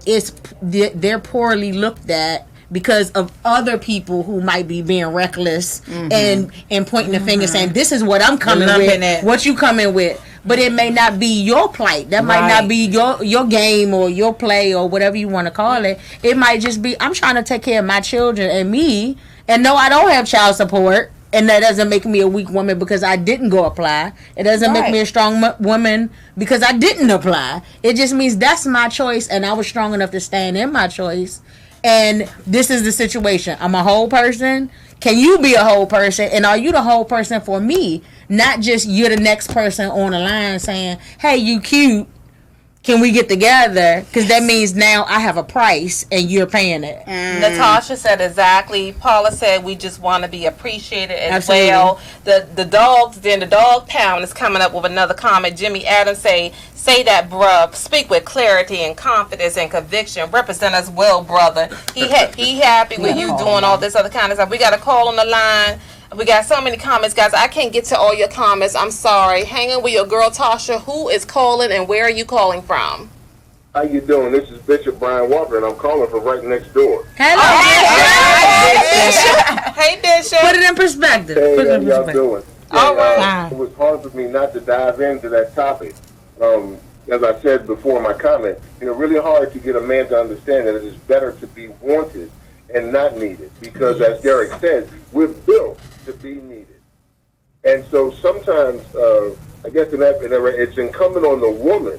they're poorly looked at because of other people who might be being reckless and pointing the finger saying, this is what I'm coming with, what you coming with. But it may not be your plight. That might not be your game or your play or whatever you want to call it. It might just be, I'm trying to take care of my children and me. And no, I don't have child support. And that doesn't make me a weak woman because I didn't go apply. It doesn't make me a strong woman because I didn't apply. It just means that's my choice, and I was strong enough to stand in my choice. And this is the situation. I'm a whole person. Can you be a whole person? And are you the whole person for me? Not just you're the next person on the line saying, hey, you cute. Can we get together? Because that means now I have a price and you're paying it. Natasha said exactly. Paula said we just want to be appreciated as well. The dog pound is coming up with another comment. Jimmy Adams say that, bruh. Speak with clarity and confidence and conviction. Represent us well, brother. He happy with you doing all this other kind of stuff. We got a call on the line. We got so many comments, guys. I can't get to all your comments. I'm sorry. Hanging with your girl, Tasha. Who is calling and where are you calling from? How you doing? This is Bishop Brian Walker, and I'm calling from right next door. Hello. Hey, Bishop. Put it in perspective. Hey, Put it in how y'all perspective. doing? All right. It was hard for me not to dive into that topic. As I said before in my comment, really hard to get a man to understand that it is better to be wanted and not needed. Because as Derek said, we're built to be needed. And so sometimes, I guess it's incumbent on the woman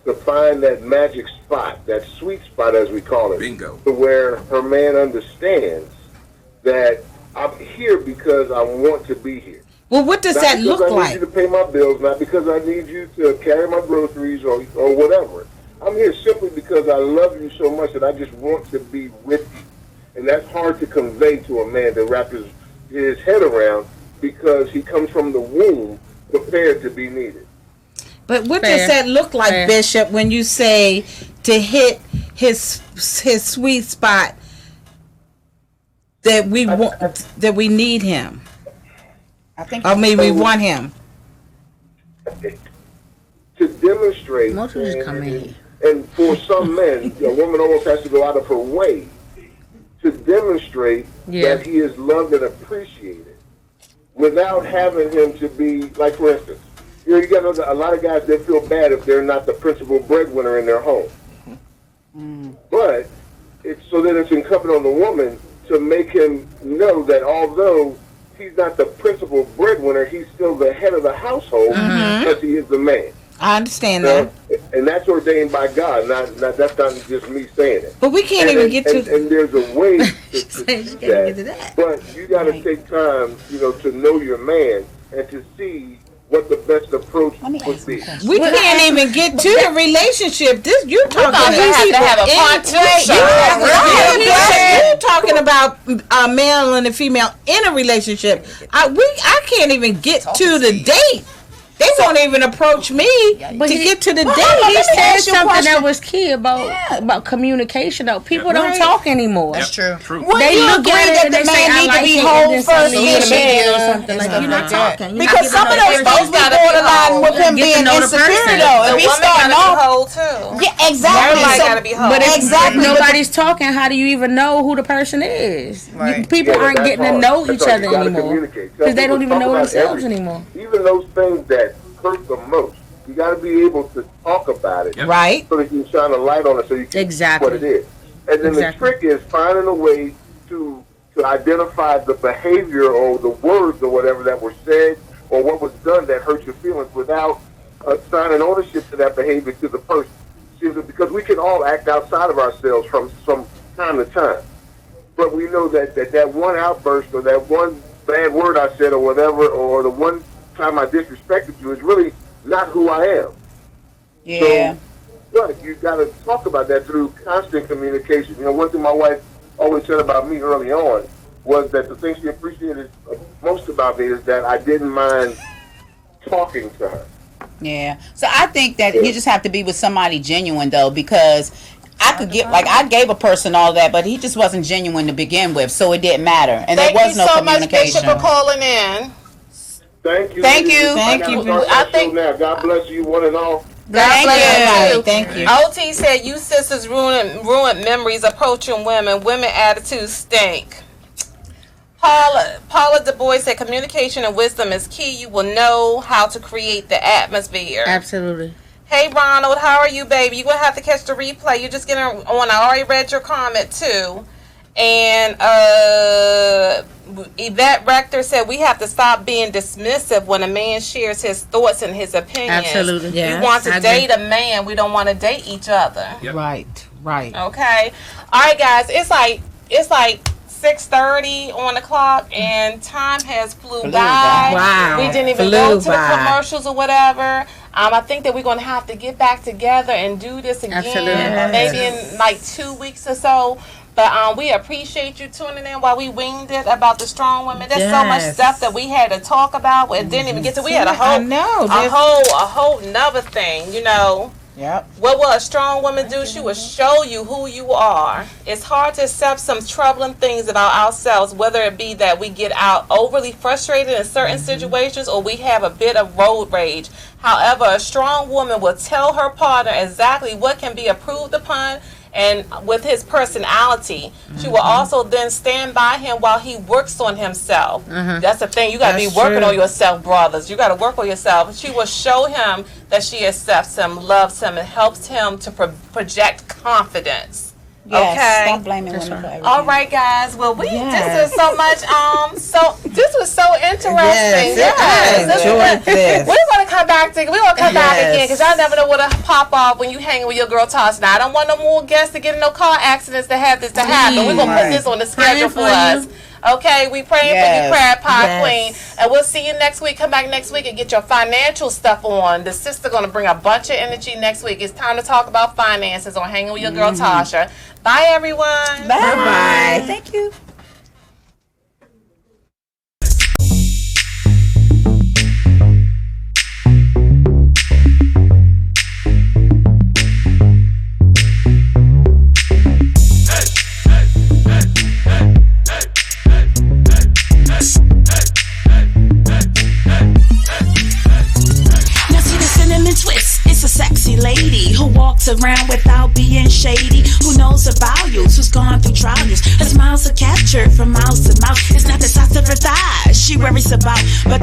to find that magic spot, that sweet spot as we call it. Bingo. To where her man understands that I'm here because I want to be here. Well, what does that look like? I like? need you to pay my bills, not because I need you to carry my groceries or whatever. I'm here simply because I love you so much that I just want to be with you. And that's hard to convey to a man to wrap his head around because he comes from the womb prepared to be needed. But what does that look like, Bishop, when you say to hit his sweet spot that we want, that we need him? Or maybe we want him. To demonstrate, and for some men, a woman almost has to go out of her way to demonstrate that he is loved and appreciated without having him to be, like for instance, you got a lot of guys that feel bad if they're not the principal breadwinner in their home. But it's so that it's incumbent on the woman to make him know that although he's not the principal breadwinner. He's still the head of the household because he is the man. I understand that. And that's ordained by God. Not that's not just me saying it. But we can't even get to. And there's a way to do that. But you got to take time, to know your man and to see what the best approach would be. We can't even get to the relationship. This you talking about? Have a part two show. You're talking about a male and a female in a relationship. I can't even get to the date. They won't even approach me to get to the date. He said something that was key about communication. Though people don't talk anymore. That's true. They look at it and they say, "I like it," and then or something like you're not talking. Because some of those folks be borderline with him being insecure though. If he's starting off, whole too. Yeah, exactly. Everybody gotta be whole. But if nobody's talking, how do you even know who the person is? Right. People aren't getting to know each other anymore because they don't even know themselves everything. anymore. Even those things that hurt the most, you got to be able to talk about it, right? So that you can shine a light on it, so you can see what it is. And then the trick is finding a way to identify the behavior or the words or whatever that were said or what was done that hurt your feelings without assigning ownership to that behavior to the person. See, because we can all act outside of ourselves from time to time, but we know that one outburst or that one bad word I said or whatever, or the one time I disrespected you is really not who I am. Yeah. So, but you got to talk about that through constant communication. One thing my wife always said about me early on was that the thing she appreciated most about me is that I didn't mind talking to her. Yeah. So I think that you just have to be with somebody genuine though, because I could get I gave a person all that, but he just wasn't genuine to begin with, so it didn't matter, and there was no communication. Thank you so much, Bishop, for calling in. Thank you. Thank you. Thank you. I think now. God bless you, one and all. Thank you. OT said, "You sisters ruined memories approaching women. Women attitudes stink." Paula Du Bois said, "Communication and wisdom is key. You will know how to create the atmosphere." Absolutely. Hey Ronald, how are you, baby? You're gonna have to catch the replay. You're just getting on. I already read your comment too. And Yvette Rector said we have to stop being dismissive when a man shares his thoughts and his opinions. Absolutely. We want to date a man. We don't want to date each other. Yep. Right. Okay. All right, guys. It's like 6:30 on the clock, and time has flew by. Wow. We didn't even go to the commercials or whatever. I think that we're going to have to get back together and do this again. Absolutely. Maybe in like 2 weeks or so. But we appreciate you tuning in while we winged it about the strong women. There's so much stuff that we had to talk about. We didn't even get to. We had a whole nother thing, Yep. What will a strong woman do? She will show you who you are. It's hard to accept some troubling things about ourselves, whether it be that we get out overly frustrated in certain situations or we have a bit of road rage. However, a strong woman will tell her partner exactly what can be improved upon, and with his personality, she will also then stand by him while he works on himself. That's the thing. You got to be working on yourself, brothers. You got to work on yourself. She will show him that she accepts him, loves him, and helps him to project confidence. Yes, okay. Stop blaming women for everything. All right, guys. Well, this is so much. This was so interesting. Yes. We're gonna come back to. We're gonna come back again because y'all never know what'll pop off when you hanging with your girl Tasha. Now, I don't want no more guests to get in no car accidents to have this to happen. We're gonna put this on the schedule for us. Okay, we praying for you, Crab Pie Queen. And we'll see you next week. Come back next week and get your financial stuff on. The sister going to bring a bunch of energy next week. It's time to talk about finances on Hanging with Your Girl Tasha. Bye, everyone. Bye. Thank you. Lady who walks around without being shady, who knows her values, who's gone through trials. Her smiles are captured from mouth to mouth. It's not the size of her thighs she worries about, but the